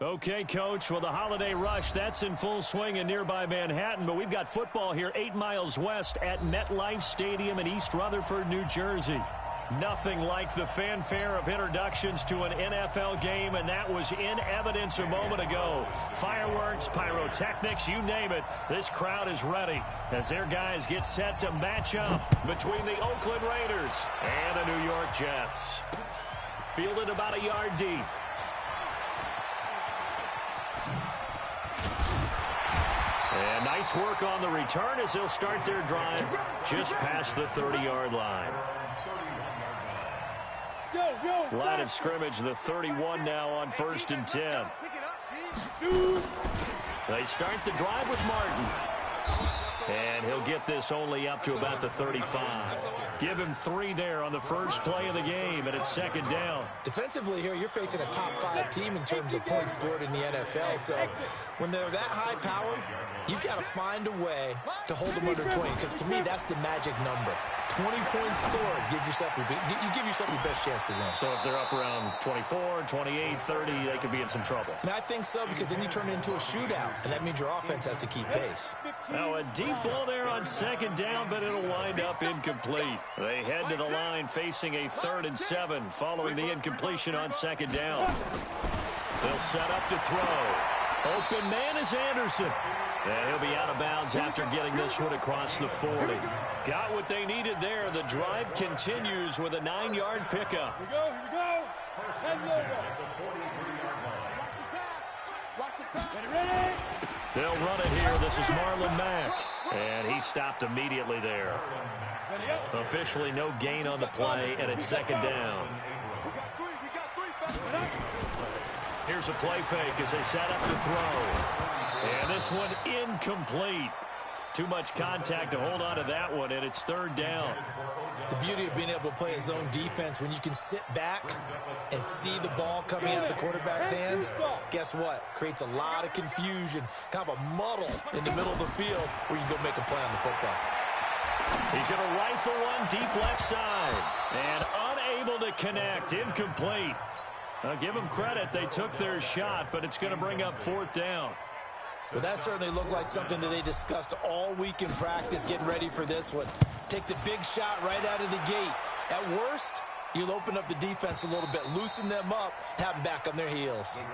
Okay, Coach, well, the holiday rush, that's in full swing in nearby Manhattan, but we've got football here 8 miles west at MetLife Stadium in East Rutherford, New Jersey. Nothing like the fanfare of introductions to an NFL game, and that was in evidence a moment ago. Fireworks, pyrotechnics, you name it, this crowd is ready as their guys get set to match up between the Oakland Raiders and the New York Jets. Fielded about a yard deep. And nice work on the return as they'll start their drive just past the 30-yard line. Line of scrimmage, the 31 now on 1st and 10. They start the drive with Martin. And he'll get this only up to about the 35. Give him 3 there on the first play of the game, and it's 2nd down. Defensively here, you're facing a top 5 team in terms of points scored in the NFL. So when they're that high-powered, you've got to find a way to hold them under 20, because to me, that's the magic number. 20 points scored, you give yourself your best chance to win. So if they're up around 24, 28, 30, they could be in some trouble. And I think so, because then you turn it into a shootout, and that means your offense has to keep pace. Now a deep ball there on 2nd down, but it'll wind up incomplete. They head to the line facing a 3rd and 7 following the incompletion on 2nd down. They'll set up to throw. Open man is Anderson. And he'll be out of bounds after getting this one across the 40. Got what they needed there. The drive continues with a 9-yard pickup. Here we go. Ready? They'll run it here. This is Marlon Mack. And he stopped immediately there. Officially no gain on the play, and it's 2nd down. Here's a play fake as they set up to throw. And this one incomplete. Too much contact to hold on to that one, and it's 3rd down. The beauty of being able to play a zone defense, when you can sit back and see the ball coming out of the quarterback's hands, guess what? Creates a lot of confusion, kind of a muddle in the middle of the field where you can go make a play on the football. He's going to rifle one deep left side. And unable to connect. Incomplete. I'll give them credit. They took their shot, but it's going to bring up 4th down. Well, that certainly looked like something that they discussed all week in practice, getting ready for this one. Take the big shot right out of the gate. At worst, you'll open up the defense a little bit, loosen them up, have them back on their heels.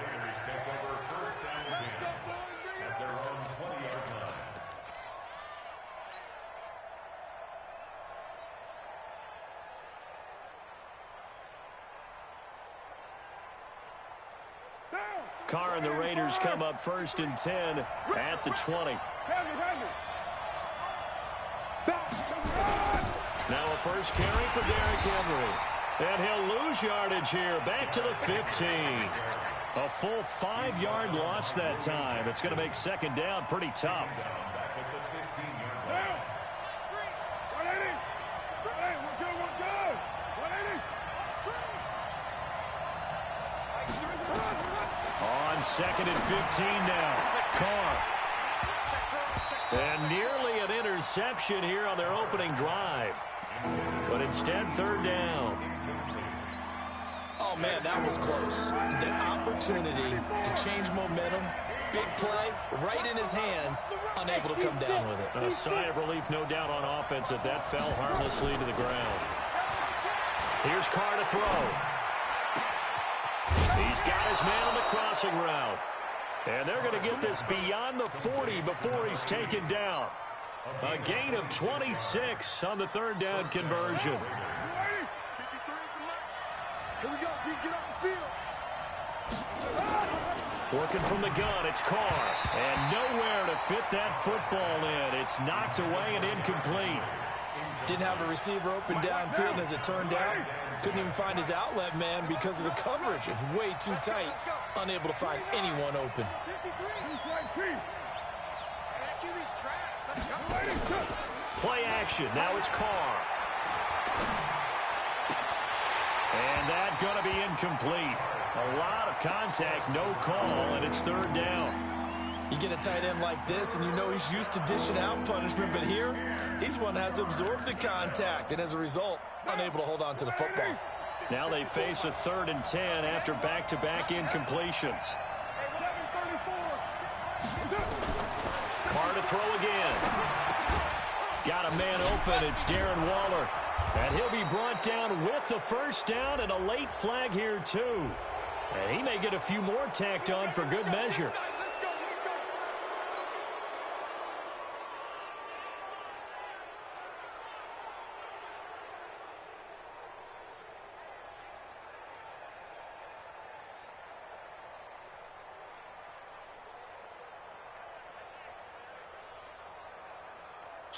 Carr and the Raiders come up 1st and 10 at the 20. Now a first carry for Derrick Henry. And he'll lose yardage here, back to the 15. A full 5-yard loss that time. It's going to make 2nd down pretty tough. On 2nd and 15 now. Carr. And nearly an interception here on their opening drive. But instead, 3rd down. Oh, man, that was close. The opportunity to change momentum, big play, right in his hands, unable to come down with it. A sigh of relief, no doubt, on offense that fell harmlessly to the ground. Here's Carr to throw. He's got his man on the crossing route. And they're going to get this beyond the 40 before he's taken down. A gain of 26 on the 3rd down conversion. Here we go, D, get off the field. Working from the gun, it's Carr. And nowhere to fit that football in. It's knocked away and incomplete. Didn't have a receiver open downfield, as it turned out. Couldn't even find his outlet man because of the coverage. It's way too tight. Unable to find anyone open. Play action. Now it's Carr. And that's going to be incomplete. A lot of contact, no call, and it's 3rd down. You get a tight end like this, and you know he's used to dishing out punishment, but here, he's one that has to absorb the contact, and as a result, unable to hold on to the football. Now they face a 3rd and 10 after back-to-back incompletions. to throw again. Got a man open. It's Darren Waller. And he'll be brought down with the first down and a late flag here, too. And he may get a few more tacked on for good measure.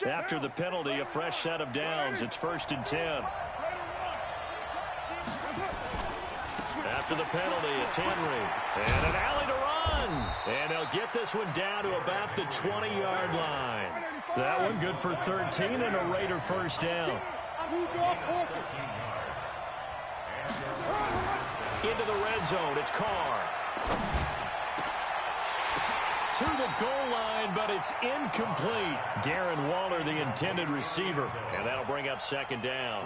After the penalty, a fresh set of downs. It's 1st and 10. After the penalty, it's Henry. And an alley to run. And they'll get this one down to about the 20-yard line. That one good for 13 and a Raider first down. Into the red zone, it's Carr. To the goal line, but it's incomplete. Darren Waller, the intended receiver. And that'll bring up 2nd down.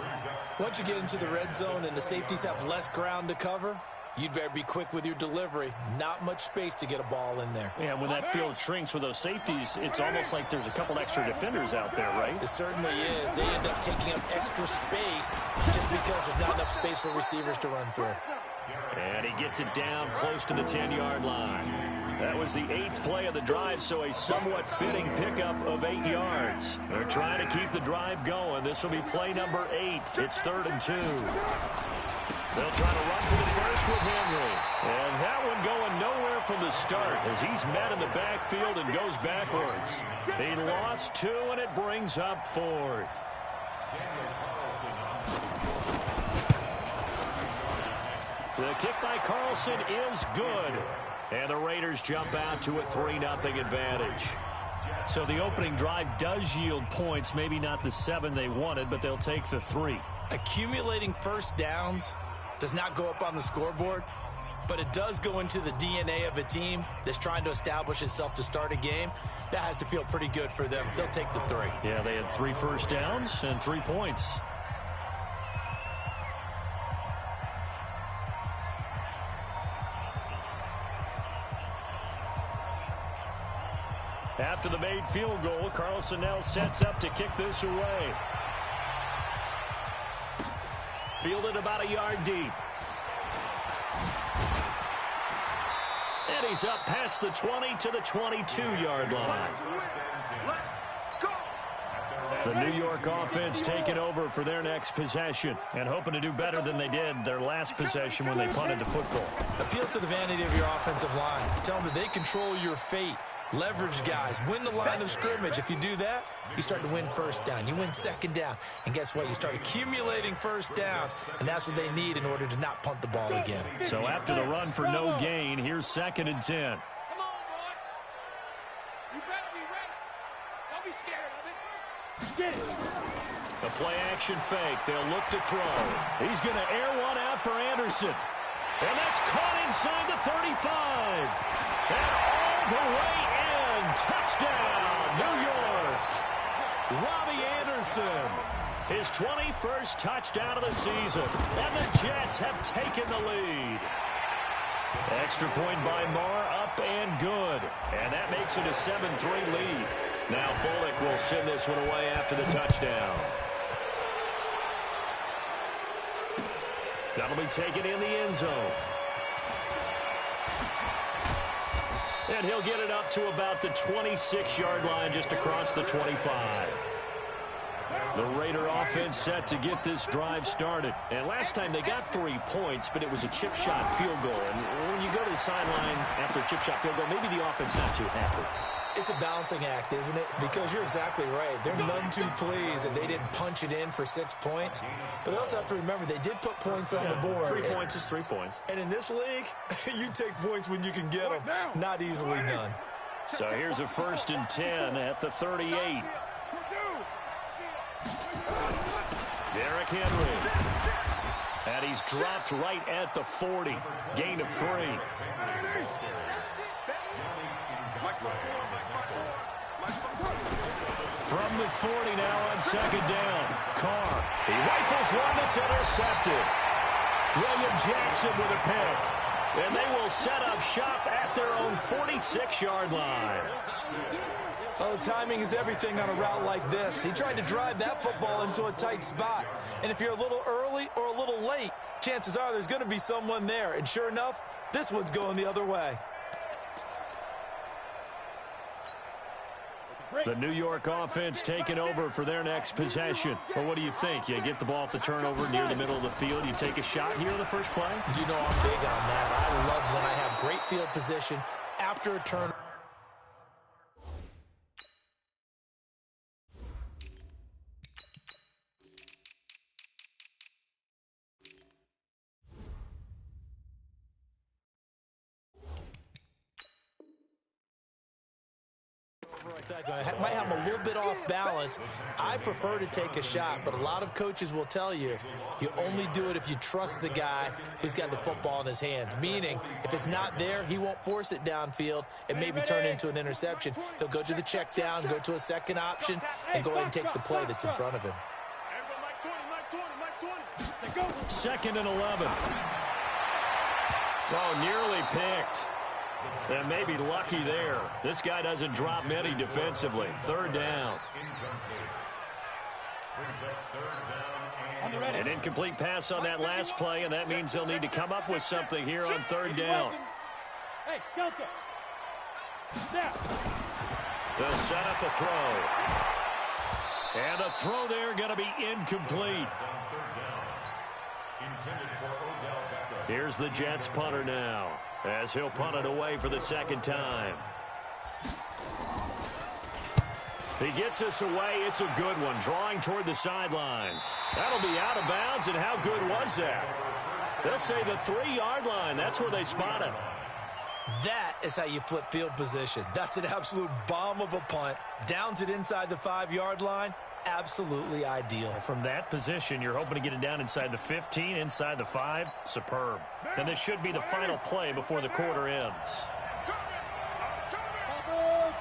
Once you get into the red zone and the safeties have less ground to cover, you'd better be quick with your delivery. Not much space to get a ball in there. Yeah, when that field shrinks with those safeties, it's almost like there's a couple extra defenders out there, right? It certainly is. They end up taking up extra space just because there's not enough space for receivers to run through. And he gets it down close to the 10-yard line. That was the 8th play of the drive, so a somewhat fitting pickup of 8 yards. They're trying to keep the drive going. This will be play number 8. It's 3rd and 2. They'll try to run for the first with Henry. And that one going nowhere from the start as he's met in the backfield and goes backwards. He lost 2, and it brings up 4th. The kick by Carlson is good. And the Raiders jump out to a 3-0 advantage. So the opening drive does yield points, maybe not the 7 they wanted, but they'll take the 3. Accumulating first downs does not go up on the scoreboard, but it does go into the DNA of a team that's trying to establish itself to start a game. That has to feel pretty good for them. They'll take the 3. Yeah, they had 3 first downs and 3 points. After the made field goal, Carlson now sets up to kick this away. Fielded about a yard deep. And he's up past the 20 to the 22-yard line. The New York offense taking over for their next possession and hoping to do better than they did their last possession when they punted the football. Appeal to the vanity of your offensive line. Tell them that they control your fate. Leverage guys. Win the line of scrimmage. If you do that, you start to win first down. You win 2nd down. And guess what? You start accumulating first downs. And that's what they need in order to not punt the ball again. So after the run for no gain, here's 2nd and 10. Come on, boy. You better be ready. Don't be scared of it. Get it. The play action fake. They'll look to throw. He's going to air one out for Anderson. And that's caught inside the 35. And all the way in. Touchdown, New York. Robbie Anderson. His 21st touchdown of the season. And the Jets have taken the lead. Extra point by Marr, up and good. And that makes it a 7-3 lead. Now Bullock will send this one away after the touchdown. That'll be taken in the end zone. And he'll get it up to about the 26-yard line, just across the 25. The Raider offense set to get this drive started. And last time they got 3 points, but it was a chip shot field goal. And when you go to the sideline after a chip shot field goal, maybe the offense not too happy. It's a balancing act, isn't it? Because you're exactly right. They're none too pleased that they didn't punch it in for 6 points. But they also have to remember they did put points on the board. 3 points is 3 points. And in this league, you take points when you can get them. Not easily done. So here's a 1st and 10 at the 38. Derrick Henry. And he's dropped right at the 40. Gain of 3. From the 40 now on 2nd down. Carr. He rifles one that's intercepted. William Jackson with a pick. And they will set up shop at their own 46-yard line. Oh, timing is everything on a route like this. He tried to drive that football into a tight spot. And if you're a little early or a little late, chances are there's going to be someone there. And sure enough, this one's going the other way. The New York offense taking over for their next possession. But what do you think? You get the ball off the turnover near the middle of the field. You take a shot here in the first play? You know I'm big on that. I love when I have great field position after a turn. Might have them a little bit off balance. I prefer to take a shot, but a lot of coaches will tell you, you only do it if you trust the guy who's got the football in his hands. Meaning, if it's not there, he won't force it downfield and maybe turn it into an interception. He'll go to the check down, go to a second option, and go ahead and take the play that's in front of him. 2nd and 11. Oh, nearly picked. And maybe lucky there. This guy doesn't drop many defensively. 3rd down. An incomplete pass on that last play, and that means they'll need to come up with something here on 3rd down. Hey, Delta. They'll set up a throw. And a throw there going to be incomplete. Here's the Jets punter now, as he'll punt it away for the 2nd time. He gets us away. It's a good one, drawing toward the sidelines. That'll be out of bounds, and how good was that? They'll say the 3-yard line. That's where they spot it. That is how you flip field position. That's an absolute bomb of a punt. Downs it inside the 5-yard line. Absolutely ideal. From that position, you're hoping to get it down inside the 15, inside the 5. Superb. And this should be the final play before the quarter ends.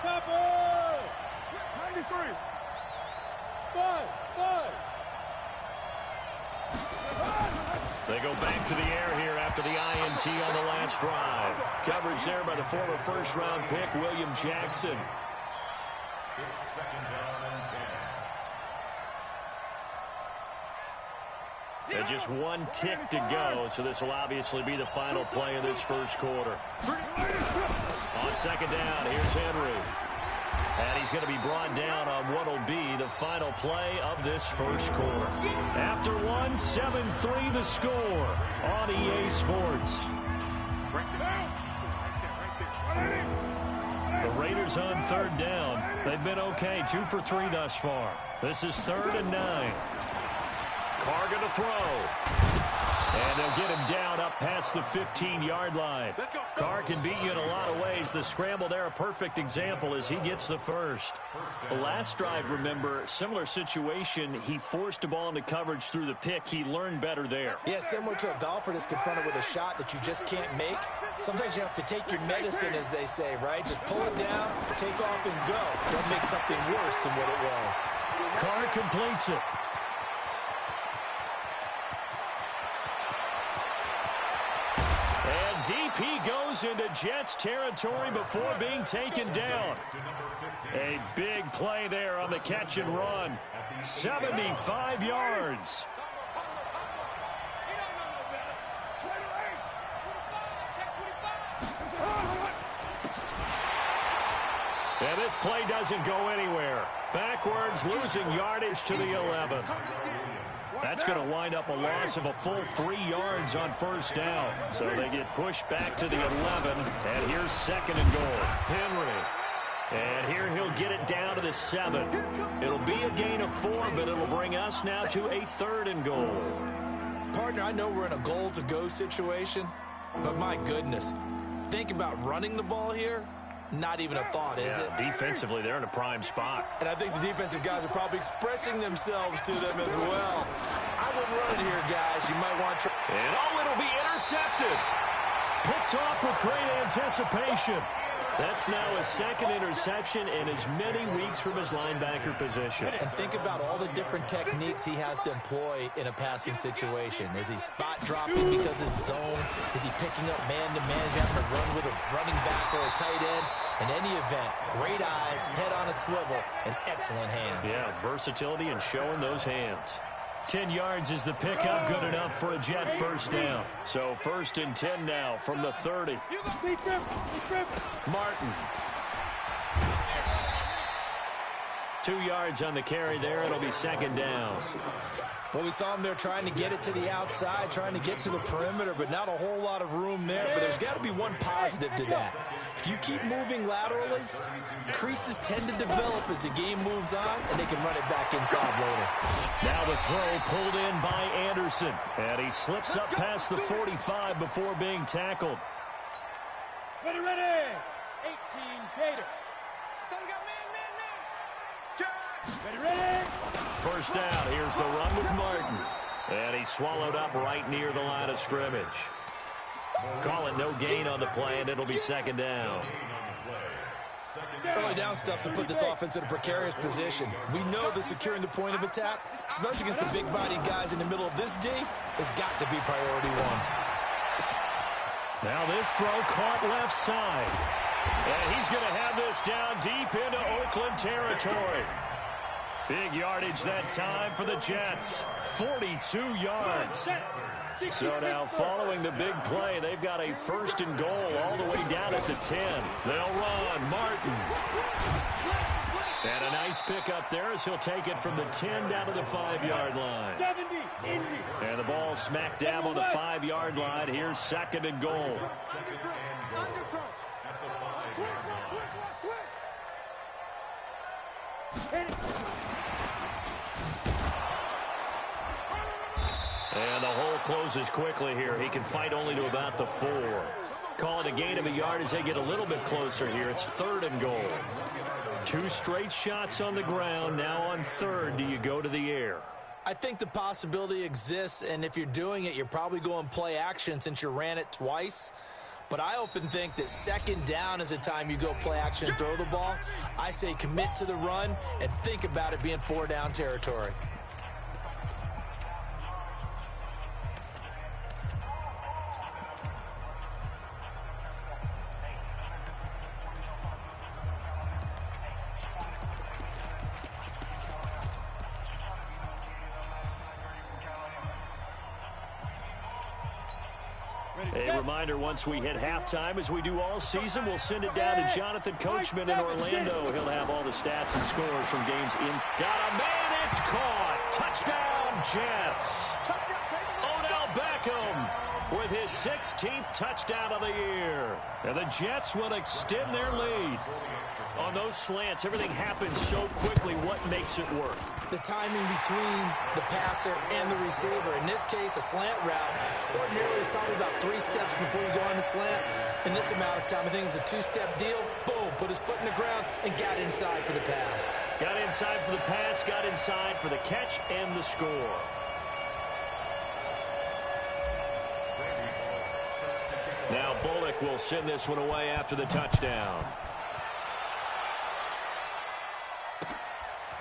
Topper! 93. 5. They go back to the air here after the INT on the last drive. Coverage there by the former first-round pick, William Jackson. It's 2nd down and 10. And just one tick to go, so this will obviously be the final play of this first quarter. On 2nd down, here's Henry. And he's going to be brought down on what will be the final play of this first quarter. After one, 7-3 the score on EA Sports. The Raiders on 3rd down. They've been okay, 2 for 3 thus far. This is 3rd and 9. Carr going to throw. And they'll get him down up past the 15-yard line. Carr can beat you in a lot of ways. The scramble there, a perfect example as he gets the first. The last drive, remember, similar situation. He forced the ball into coverage through the pick. He learned better there. Yeah, similar to a golfer that's confronted with a shot that you just can't make. Sometimes you have to take your medicine, as they say, right? Just pull it down, take off, and go. Don't make something worse than what it was. Carr completes it. DP goes into Jets territory before being taken down. A big play there on the catch and run. 75 yards. And this play doesn't go anywhere. Backwards, losing yardage to the 11. That's going to wind up a loss of a full 3 yards on 1st down. So they get pushed back to the 11. And here's 2nd and goal. Henry. And here he'll get it down to the 7. It'll be a gain of 4, but it'll bring us now to a 3rd and goal. Partner, I know we're in a goal-to-go situation, but my goodness. Think about running the ball here. Not even a thought, is it? Defensively, they're in a prime spot. And I think the defensive guys are probably expressing themselves to them as well. I wouldn't run it here, guys. You might want to... And it'll be intercepted. Picked off with great anticipation. That's now his second interception in as many weeks from his linebacker position. And think about all the different techniques he has to employ in a passing situation. Is he spot dropping because it's zone? Is he picking up man-to-man? Is he having to run with a running back or a tight end? In any event, great eyes, head on a swivel, and excellent hands. Yeah, versatility and showing those hands. 10 yards is the pickup, good enough for a Jet first down. So 1st and 10 now from the 30. Martin. 2 yards on the carry there. It'll be 2nd down. Well, we saw him there trying to get it to the outside, trying to get to the perimeter, but not a whole lot of room there. But there's got to be one positive to that. If you keep moving laterally, creases tend to develop as the game moves on, and they can run it back inside later. Now the throw pulled in by Anderson, and he slips up past the 45 before being tackled. Ready, ready. 18, Gator. Son got man. Ready, ready. First down, here's the run with Martin. And he's swallowed up right near the line of scrimmage. Call it no gain on the play, and it'll be 2nd down. Early down stuff to put this offense in a precarious position. We know that securing the point of attack, especially against the big-bodied guys in the middle of this D, has got to be priority one. Now this throw caught left side. And he's going to have this down deep into Oakland territory. Big yardage that time for the Jets. 42 yards. So now following the big play, they've got a 1st and goal all the way down at the 10. They'll run. Martin. And a nice pickup there as he'll take it from the 10 down to the 5-yard line. And the ball smack dab on the 5-yard line. Here's 2nd and goal. And the hole closes quickly here. He can fight only to about the 4. Call it a gain of a yard as they get a little bit closer here. It's 3rd and goal. 2 straight shots on the ground. Now on 3rd, do you go to the air? I think the possibility exists, and if you're doing it, you're probably going play action since you ran it twice. But I often think that 2nd down is the time you go play action and throw the ball. I say commit to the run and think about it being 4-down territory. A reminder, once we hit halftime, as we do all season, we'll send it down to Jonathan Coachman in Orlando. He'll have all the stats and scores from games in. Got a man, it's caught. Touchdown, Jets. Odell Beckham with his 16th touchdown of the year. And the Jets will extend their lead. On those slants, everything happens so quickly. What makes it work? The timing between the passer and the receiver. In this case, a slant route. Ordinarily, it's probably about 3 steps before you go on the slant. In this amount of time, I think it was a 2-step deal. Boom, put his foot in the ground and got inside for the pass. Got inside for the pass, got inside for the catch and the score. Now Bullock will send this one away after the touchdown.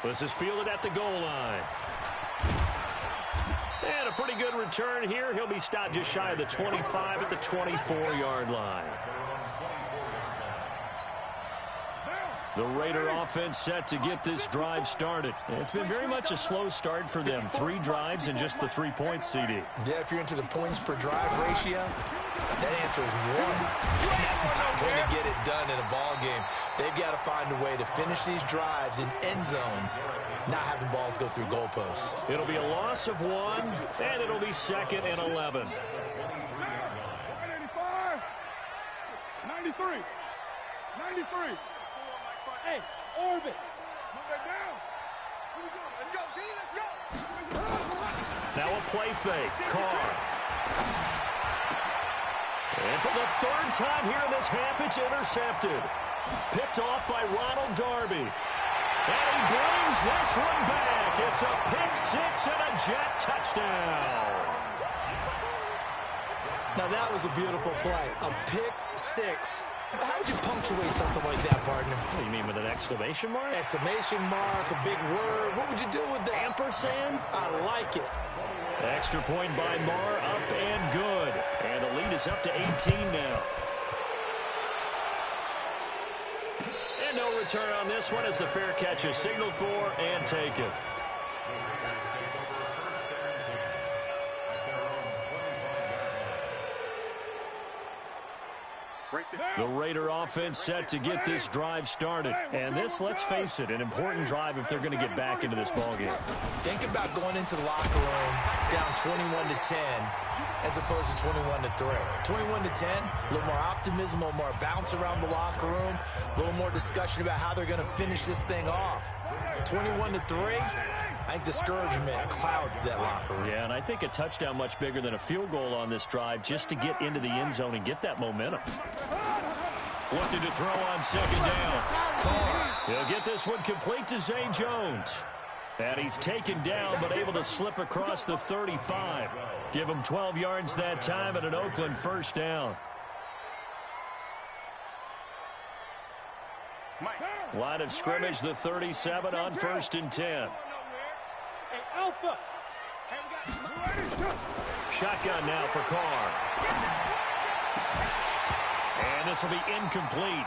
This is fielded at the goal line. And a pretty good return here. He'll be stopped just shy of the 25 at the 24-yard line. The Raider offense set to get this drive started. And it's been very much a slow start for them. 3 drives and just the 3 points, CD. Yeah, if you're into the points per drive ratio, that answer is 1. And that's not going to get it done in a ball game. They've got to find a way to finish these drives in end zones, not having balls go through goalposts. It'll be a loss of 1, and it'll be 2nd and 11. 185, 93, 93. Hey, Orbit. Move that down. Let's go, D, let's go. Now a play fake. Carr. And for the 3rd time here in this half, it's intercepted. Picked off by Ronald Darby. And he brings this one back. It's a pick 6 and a Jet touchdown. Now that was a beautiful play. A pick 6 How would you punctuate something like that, partner? What do you mean, with an exclamation mark? Exclamation mark, a big word. What would you do with that? Ampersand? I like it. Extra point by Marr, up and good. And the lead is up to 18 now. And no return on this one as the fair catch is signaled for and taken. The Raider offense set to get this drive started. And this, let's face it, an important drive if they're going to get back into this ballgame. Think about going into the locker room down 21-10 as opposed to 21-3. 21-10, a little more optimism, a little more bounce around the locker room, a little more discussion about how they're going to finish this thing off. 21-3, I think discouragement clouds that locker room. Yeah, and I think a touchdown much bigger than a field goal on this drive just to get into the end zone and get that momentum. Looking to throw on second down. He'll get this one complete to Zay Jones. And he's taken down but able to slip across the 35. Give him 12 yards that time and an Oakland first down. Line of scrimmage, the 37 on 1st and 10. Shotgun now for Carr. And this will be incomplete.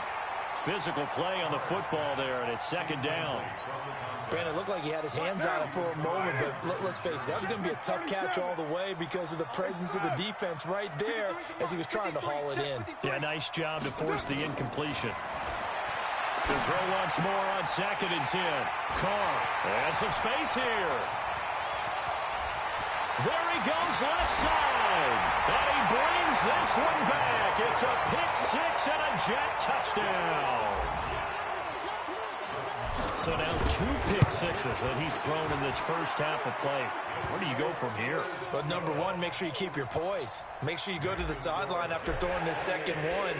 Physical play on the football there, and it's second down. Brandon, it looked like he had his hands on it for a moment, but let's face it, that was going to be a tough catch all the way because of the presence of the defense right there as he was trying to haul it in. Yeah, nice job to force the incompletion. The throw once more on 2nd and 10. Carr, and some space here. There he goes left side. And he brings this one back. It's a pick six and a jet touchdown. So now 2 pick sixes that he's thrown in this first half of play. Where do you go from here? But number one, make sure you keep your poise. Make sure you go to the sideline after throwing this second one,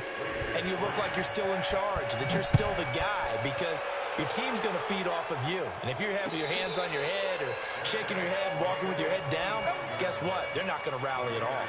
and you look like you're still in charge, that you're still the guy, because your team's going to feed off of you. And if you're having your hands on your head or shaking your head and walking with your head down, guess what? They're not going to rally at all.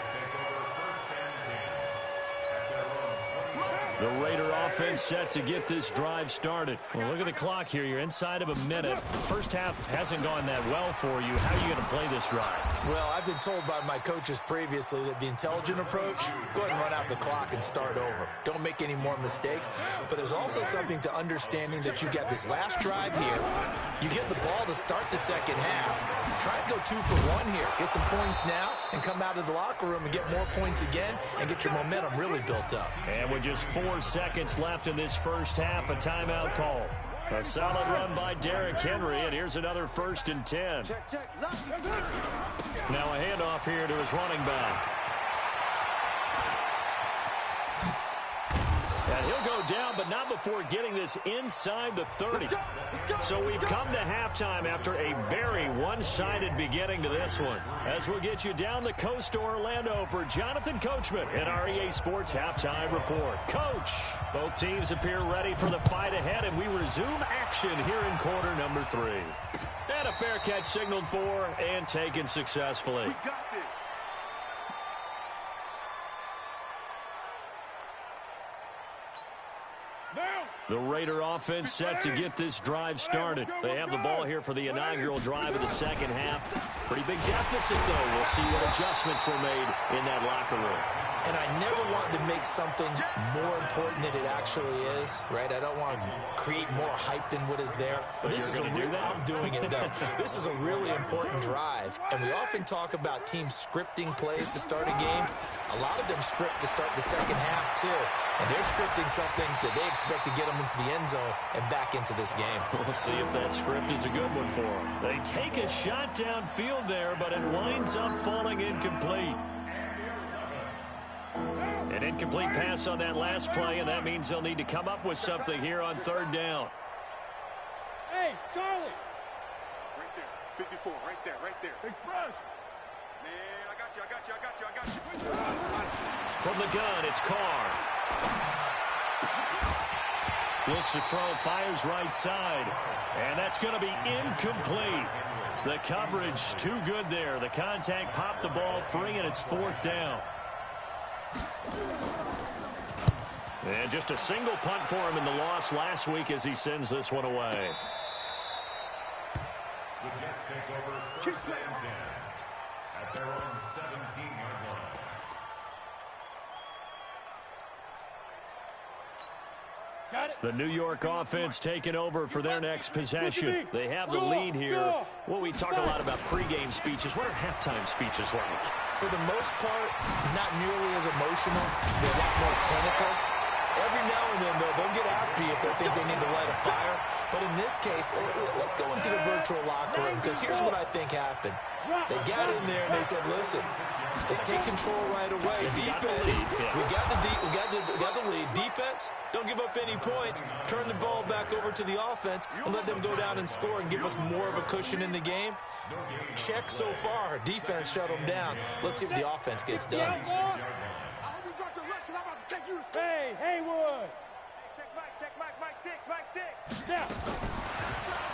The Raider offense set to get this drive started. Well, look at the clock here. You're inside of a minute. First half hasn't gone that well for you. How are you going to play this drive? Well, I've been told by my coaches previously that the intelligent approach, go ahead and run out the clock and start over. Don't make any more mistakes. But there's also something to understanding that you get this last drive here. You get the ball to start the second half. Try and go 2 for 1 here. Get some points now and come out of the locker room and get more points again and get your momentum really built up. And with just 4 seconds left in this first half, a timeout call. A solid run by Derrick Henry, and here's another 1st and 10. Now a handoff here to his running back. And he'll go down, but not before getting this inside the 30. So we've come to halftime after a very one-sided beginning to this one. As we'll get you down the coast to Orlando for Jonathan Coachman in our EA Sports Halftime Report. Coach, both teams appear ready for the fight ahead, and we resume action here in quarter number 3. And a fair catch signaled for and taken successfully. We got this. The Raider offense set to get this drive started. They have the ball here for the inaugural drive of the second half. Pretty big deficit, though. We'll see what adjustments were made in that locker room. And I never want to make something more important than it actually is, right? I don't want to create more hype than what is there. But this is a real, I'm doing it, though. This is a really important drive. And we often talk about teams scripting plays to start a game. A lot of them script to start the second half, too. And they're scripting something that they expect to get them into the end zone and back into this game. We'll see if that script is a good one for them. They take a shot downfield there, but it winds up falling incomplete. An incomplete pass on that last play, and that means they'll need to come up with something here on 3rd down. Hey, Charlie! Right there, 54, right there, right there. Express! Man, I got you. From the gun, it's Carr. Looks to throw, fires right side. And that's going to be incomplete. The coverage too good there. The contact popped the ball free, and it's 4th down. And just a single punt for him in the loss last week as he sends this one away. The Jets take over first and 10 at their own 17-yard line. The New York offense taking over for their next possession. They have the lead here. Well, we talk a lot about pregame speeches. What are halftime speeches like? For the most part, not nearly as emotional. They're a lot more clinical. Every now and then, though, they'll get after you if they think they need to light a fire. But in this case, let's go into the virtual locker room, because here's what I think happened. They got in there and they said, listen, let's take control right away. Defense, we got the lead. Defense, don't give up any points. Turn the ball back over to the offense and let them go down and score and give us more of a cushion in the game. Check so far. Defense shut them down. Let's see what the offense gets done. Hey, Haywood. Check Mike 6. Now.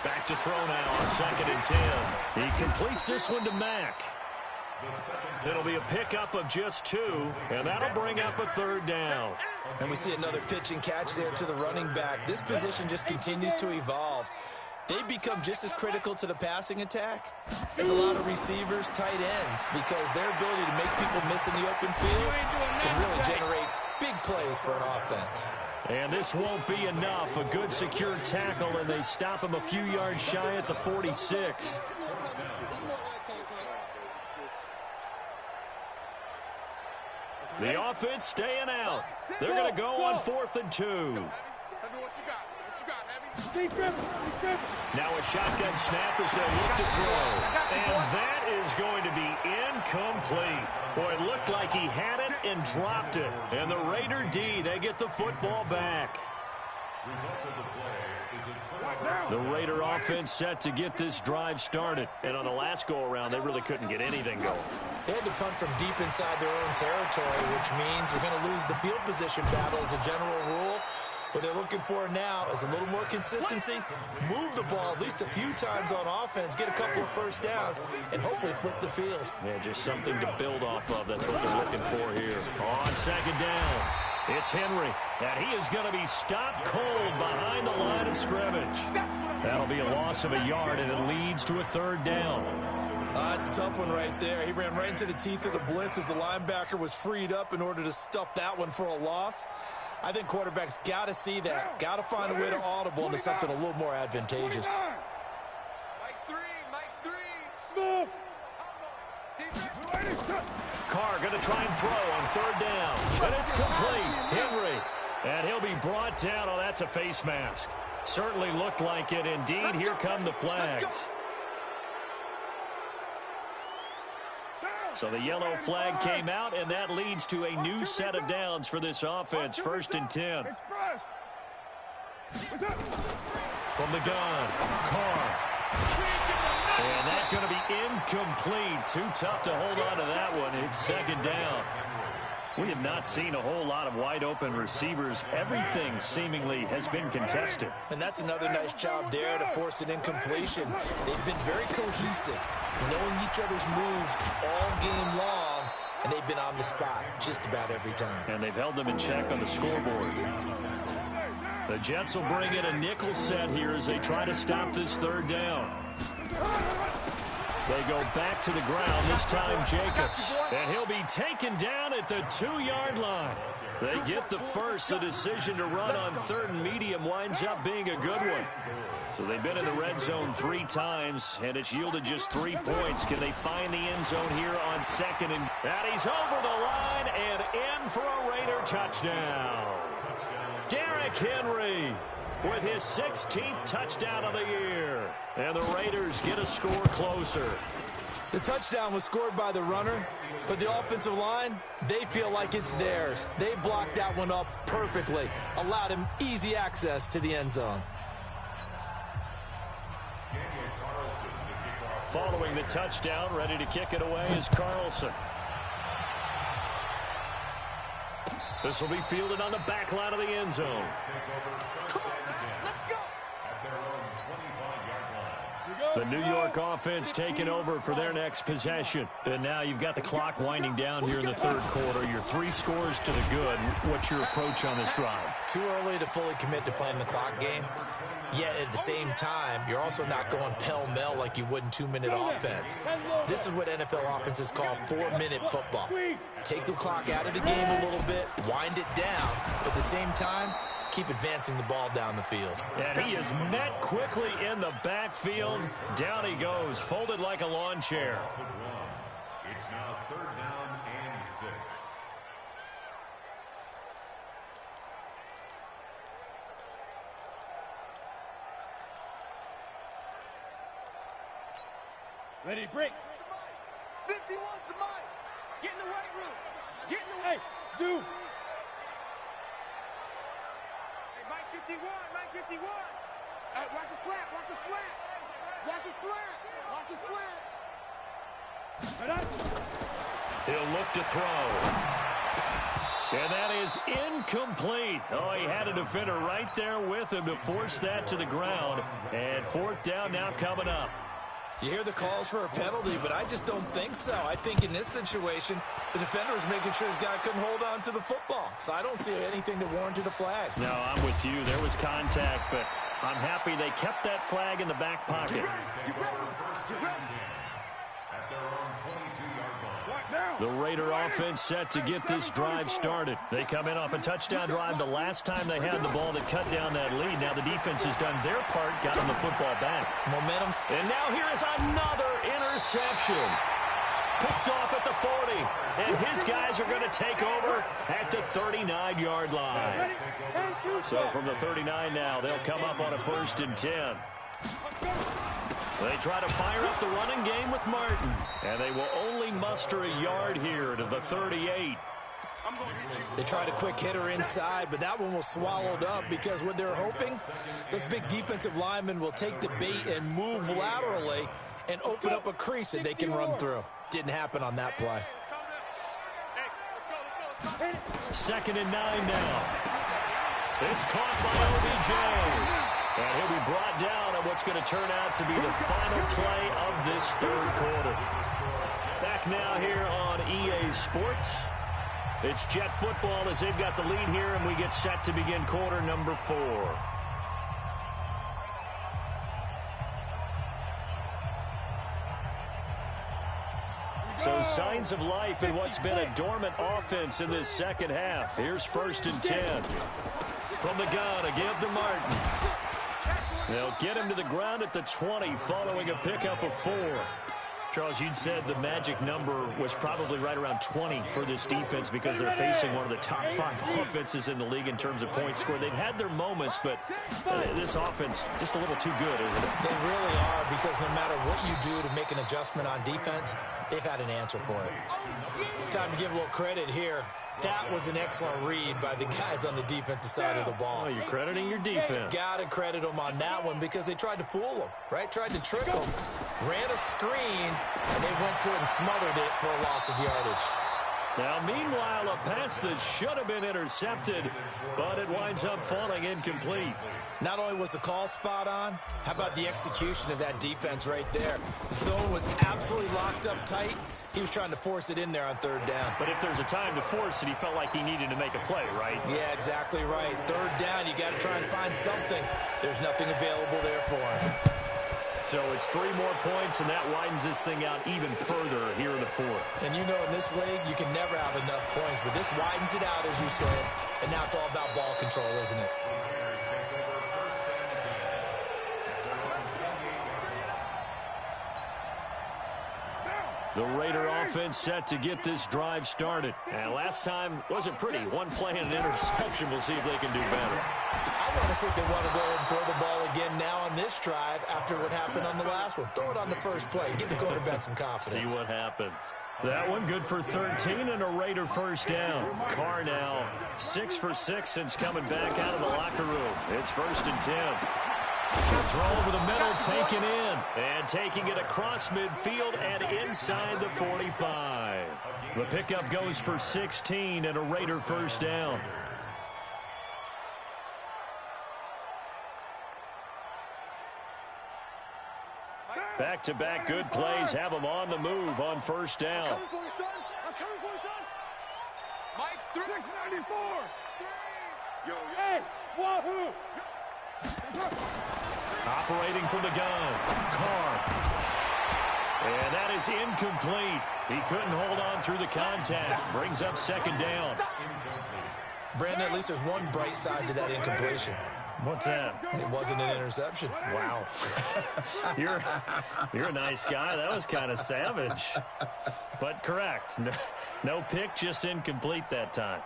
Back to throw now on 2nd and 10. He completes this one to Mack. It'll be a pickup of just 2, and that'll bring up a 3rd down. And we see another pitch and catch there to the running back. This position just continues to evolve. They become just as critical to the passing attack as a lot of receivers, tight ends, because their ability to make people miss in the open field can really generate big plays for an offense. And this won't be enough. A good secure tackle, and they stop him a few yards shy at the 46. The offense staying out. They're going to go on 4th and 2. Now a shotgun snap as they look to throw. And that is going to be incomplete. Boy, it looked like he had it and dropped it. And the Raider D, they get the football back. The Raider offense set to get this drive started. And on the last go-around, they really couldn't get anything going. They had to punt from deep inside their own territory, which means they're going to lose the field position battle as a general rule. What they're looking for now is a little more consistency, move the ball at least a few times on offense, get a couple of first downs, and hopefully flip the field. Yeah, just something to build off of. That's what they're looking for here. On 2nd down, it's Henry, and he is going to be stopped cold behind the line of scrimmage. That'll be a loss of a yard, and it leads to a 3rd down. That's a tough one right there. He ran right into the teeth of the blitz as the linebacker was freed up in order to stuff that one for a loss. I think quarterbacks got to see that. Got to find a way to audible into something a little more advantageous. Mike 3. Carr going to try and throw on 3rd down. And it's complete. Henry. And he'll be brought down. Oh, that's a face mask. Certainly looked like it. Indeed, here come the flags. So the yellow flag came out, and that leads to a new set of downs for this offense. 1st and 10. From the gun, Carr. And that's going to be incomplete. Too tough to hold on to that one. It's 2nd down. We have not seen a whole lot of wide-open receivers. Everything seemingly has been contested. And that's another nice job there to force an incompletion. They've been very cohesive, knowing each other's moves all game long, and they've been on the spot just about every time. And they've held them in check on the scoreboard. The Jets will bring in a nickel set here as they try to stop this 3rd down. They go back to the ground, this time Jacobs. And he'll be taken down at the 2-yard line. They get the first. The decision to run on 3rd and medium winds up being a good one. So they've been in the red zone 3 times, and it's yielded just 3 points. Can they find the end zone here on 2nd? And he's over the line and in for a Raider touchdown. Derrick Henry with his 16th touchdown of the year. And the Raiders get a score closer. The touchdown was scored by the runner, but the offensive line, they feel like it's theirs. They blocked that one up perfectly, allowed him easy access to the end zone. Following the touchdown, ready to kick it away is Carlson. This will be fielded on the back line of the end zone. The New York offense taking over for their next possession. And now you've got the clock winding down here in the third quarter. Your 3 scores to the good. What's your approach on this drive? Too early to fully commit to playing the clock game. Yet at the same time, you're also not going pell-mell like you would in 2-minute offense. This is what NFL offenses call 4-minute football. Take the clock out of the game a little bit, wind it down, but at the same time, keep advancing the ball down the field. And he is met quickly in the backfield. Down he goes, folded like a lawn chair. It's now 3rd down and 6. Ready, break. 51 to Mike. Get in the right room. Get in the right. Hey, Zoo. Hey, Mike 51. Mike 51. Watch the slant. Watch the slant. Watch the slant. Watch the slant. Right up. He'll look to throw. And that is incomplete. Oh, he had a defender right there with him to force that to the ground. And 4th down now coming up. You hear the calls for a penalty, but I just don't think so. I think in this situation, the defender was making sure his guy couldn't hold on to the football. So I don't see anything to warrant a flag. No, I'm with you. There was contact, but I'm happy they kept that flag in the back pocket. The Raider offense set to get this drive started. They come in off a touchdown drive the last time they had the ball that cut down that lead. Now the defense has done their part, gotten the football back. Momentum. And now here is another interception. Picked off at the 40. And his guys are going to take over at the 39-yard line. So from the 39 now, they'll come up on a 1st and 10. They try to fire up the running game with Martin. And they will only muster a yard here to the 38. They tried a quick hitter inside, but that one was swallowed up because what they're hoping, those big defensive linemen will take the bait and move laterally and open up a crease that they can run through. Didn't happen on that play. 2nd and 9 now. It's caught by OBJ. And he'll be brought down at what's going to turn out to be the final play of this 3rd quarter. Back now here on EA Sports. It's Jet football as they've got the lead here, and we get set to begin quarter number 4. So signs of life in what's been a dormant offense in this second half. Here's 1st and 10. From the gun, a give to Martin. They'll get him to the ground at the 20 following a pickup of 4. Charles, you'd said the magic number was probably right around 20 for this defense because they're facing one of the top 5 offenses in the league in terms of points scored. They've had their moments, but this offense just a little too good, isn't it? They really are, because no matter what you do to make an adjustment on defense, they've had an answer for it. Time to give a little credit here. That was an excellent read by the guys on the defensive side of the ball. Oh, you're crediting your defense. Got to credit them on that one because they tried to fool them, right? Tried to trick them, ran a screen, and they went to it and smothered it for a loss of yardage. Now, meanwhile, a pass that should have been intercepted, but it winds up falling incomplete. Not only was the call spot on, how about the execution of that defense right there? The zone was absolutely locked up tight. He was trying to force it in there on 3rd down. But if there's a time to force it, he felt like he needed to make a play, right? Yeah, exactly right. 3rd down, you got to try and find something. There's nothing available there for him. So it's 3 more points, and that widens this thing out even further here in the 4th. And you know in this league, you can never have enough points, but this widens it out, as you said. And now it's all about ball control, isn't it? The Raider offense set to get this drive started. And last time wasn't pretty. 1 play and an interception. We'll see if they can do better. I want to see if they want to go ahead and throw the ball again now on this drive after what happened on the last one. Throw it on the first play. Give the quarterback some confidence. See what happens. That one good for 13 and a Raider 1st down. Carr now 6 for 6 since coming back out of the locker room. It's 1st and 10. The throw over the middle, taken in. And taking it across midfield and inside the 45. The pickup goes for 16 and a Raider 1st down. Back-to-back good plays have them on the move on first down. I'm coming for you, son. I'm coming for you, son. Mike, 694. Yo, hey, wahoo. Operating from the gun, Carr. And that is incomplete. He couldn't hold on through the contact. Brings up second down. Brandon, at least there's one bright side to that incompletion. What's that? It wasn't an interception. Wow. You're a nice guy. That was kind of savage. But correct. No pick, just incomplete that time.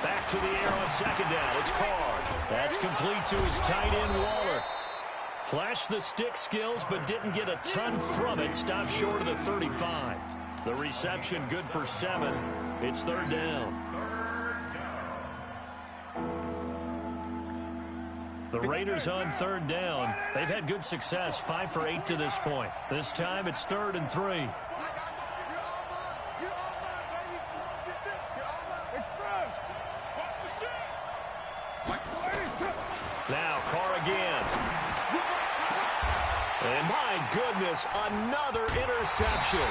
Back to the air on second down. It's Carr. That's complete to his tight end, Waller. Flashed the stick skills, but didn't get a ton from it. Stopped short of the 35. The reception good for 7. It's third down. The Raiders on third down. They've had good success, 5 for 8 to this point. This time it's 3rd and 3. Now Carr again. And my goodness, another interception.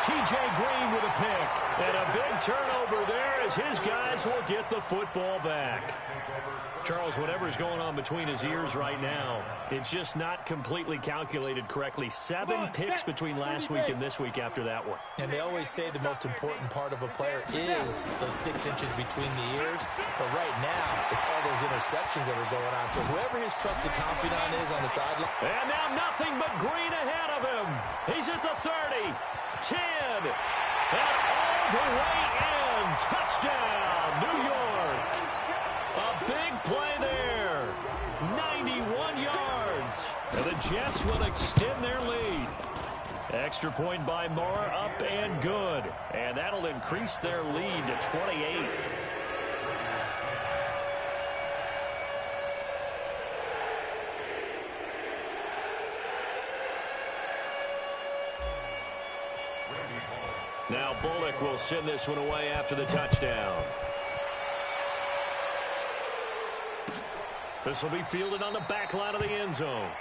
T.J. Green with a pick. And a big turnover there as his guys will get the football back. Charles, whatever's going on between his ears right now, it's just not completely calculated correctly. 7 picks between last week and this week after that one. And they always say the most important part of a player is those 6 inches between the ears. But right now, it's all those interceptions that are going on. So whoever his trusted confidant is on the sideline. And now nothing but Green ahead of him. He's at the 30, 10, and all the way in. Touchdown, New York. A big play there. 91 yards. And the Jets will extend their lead. Extra point by Moore, up and good. And that'll increase their lead to 28. Now Bullock will send this one away after the touchdown. This will be fielded on the back line of the end zone.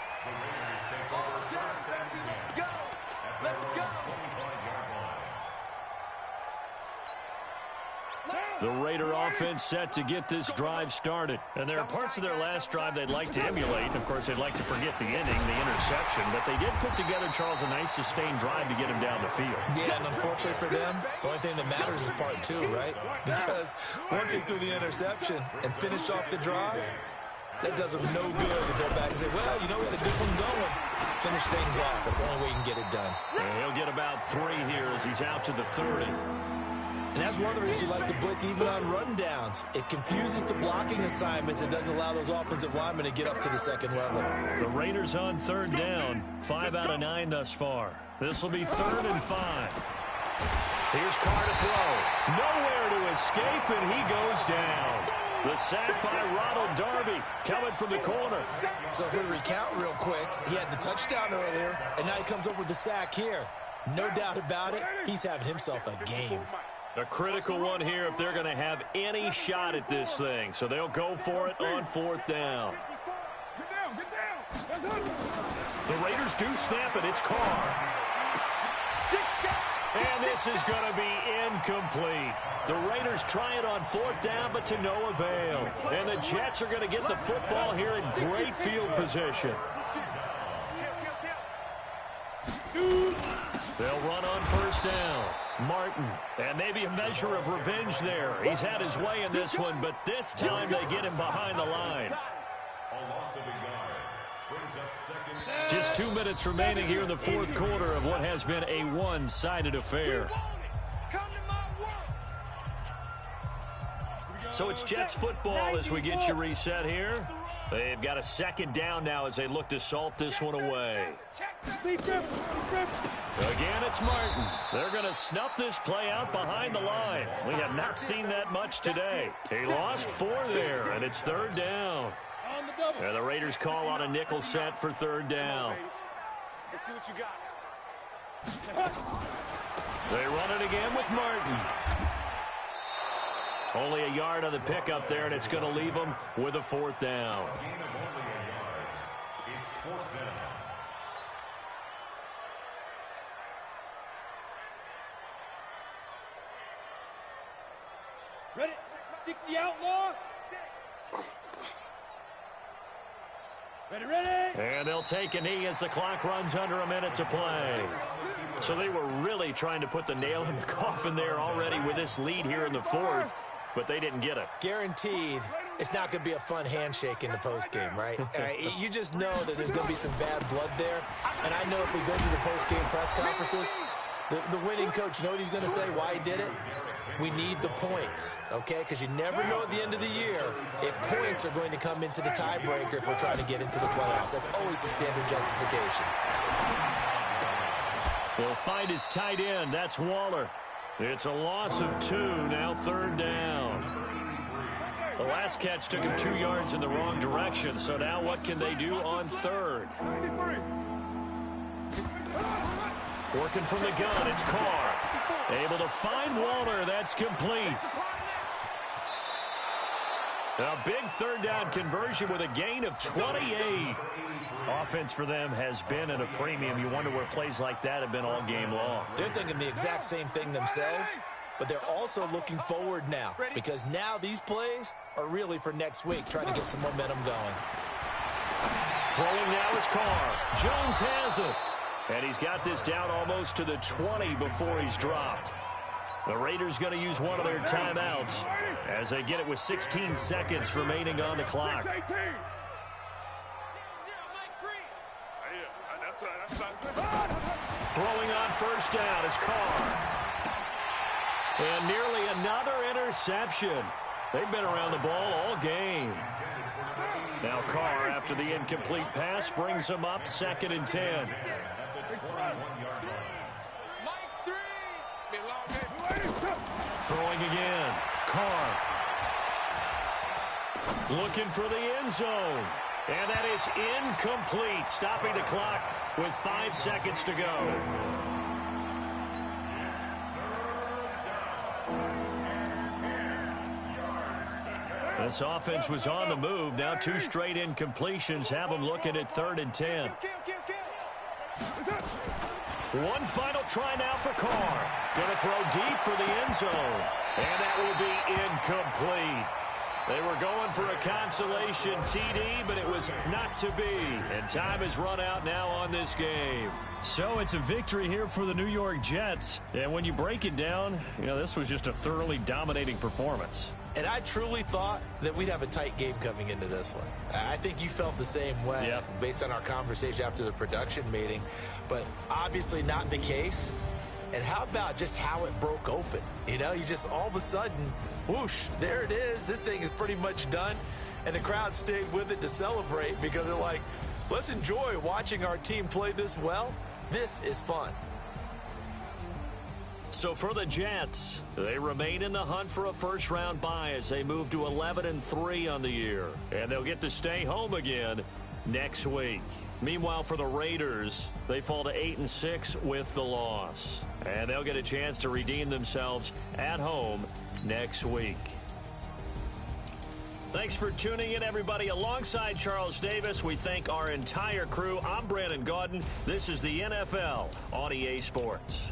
The Raider offense set to get this drive started. And there are parts of their last drive they'd like to emulate. Of course, they'd like to forget the ending, the interception. But they did put together, Charles, a nice sustained drive to get him down the field. Yeah, and unfortunately for them, the only thing that matters is part 2, right? Because once they threw the interception and finished off the drive, that does them no good to go back and say, well, you know, we had a good one going. Finish things off. That's the only way you can get it done. And he'll get about 3 here as he's out to the 30. And that's one of the reasons you like to blitz even on rundowns. It confuses the blocking assignments. It doesn't allow those offensive linemen to get up to the second level. The Raiders on third down. 5 out of 9 thus far. This will be 3rd and 5. Here's Carr to throw. Nowhere to escape, and he goes down. The sack by Ronald Darby coming from the corner. So if we recount real quick, he had the touchdown earlier, and now he comes up with the sack here. No doubt about it, he's having himself a game. A critical one here if they're going to have any shot at this thing. So they'll go for it on 4th down. The Raiders do snap it. It's Carr. And this is going to be incomplete. The Raiders try it on 4th down, but to no avail. And the Jets are going to get the football here in great field position. They'll run on 1st down. Martin, and maybe a measure of revenge there. He's had his way in this one, but this time they get him behind the line. Just 2 minutes remaining here in the 4th quarter of what has been a one-sided affair. So it's Jets football as we get you reset here. They've got a 2nd down now as they look to salt this one away. Again, it's Martin. They're going to snuff this play out behind the line. We have not seen that much today. He lost 4 there, and it's 3rd down. And the Raiders call on a nickel set for 3rd down. Let's see what you got. They run it again with Martin. Only a yard on the pickup there, and it's going to leave them with a 4th down. fourth down. Ready? 60 outlaw. Ready. And they'll take a knee as the clock runs under a minute to play. So they were really trying to put the nail in the coffin there already with this lead here in the fourth, but they didn't get it. Guaranteed, it's not going to be a fun handshake in the postgame, right? You just know that there's going to be some bad blood there. And I know if we go to the postgame press conferences, the winning coach, you know what he's going to say, why he did it? We need the points, okay? Because you never know at the end of the year if points are going to come into the tiebreaker if we're trying to get into the playoffs. That's always the standard justification. He'll find his tight end. That's Waller. It's a loss of 2, now third down. The last catch took him 2 yards in the wrong direction, so now what can they do on third? Working from the gun, it's Carr. Able to find Waller. That's complete. A big third down conversion with a gain of 28. Offense for them has been at a premium. You wonder where plays like that have been all game long. They're thinking the exact same thing themselves, but they're also looking forward now because now these plays are really for next week, trying to get some momentum going. Throwing now is Carr. Jones has it. And he's got this down almost to the 20 before he's dropped. The Raiders going to use one of their timeouts as they get it with 16 seconds remaining on the clock. Throwing on first down is Carr. And nearly another interception. They've been around the ball all game. Now Carr, after the incomplete pass, brings him up 2nd and 10. Throwing again. Carr. Looking for the end zone. And that is incomplete. Stopping the clock with 5 seconds to go. This offense was on the move. Now 2 straight incompletions have them looking at 3rd and 10. One final try now for Carr. Going to throw deep for the end zone. And that will be incomplete. They were going for a consolation TD, but it was not to be. And time has run out now on this game. So it's a victory here for the New York Jets. And when you break it down, you know, this was just a thoroughly dominating performance. And I truly thought that we'd have a tight game coming into this one. I think you felt the same way based on our conversation after the production meeting, but obviously not the case. And how about just how it broke open? You know, you just all of a sudden, whoosh, there it is. This thing is pretty much done. And the crowd stayed with it to celebrate because they're like, let's enjoy watching our team play this well. This is fun. So for the Jets, they remain in the hunt for a first-round bye as they move to 11-3 on the year. And they'll get to stay home again next week. Meanwhile, for the Raiders, they fall to 8-6 with the loss. And they'll get a chance to redeem themselves at home next week. Thanks for tuning in, everybody. Alongside Charles Davis, we thank our entire crew. I'm Brandon Gaudin. This is the NFL on EA Sports.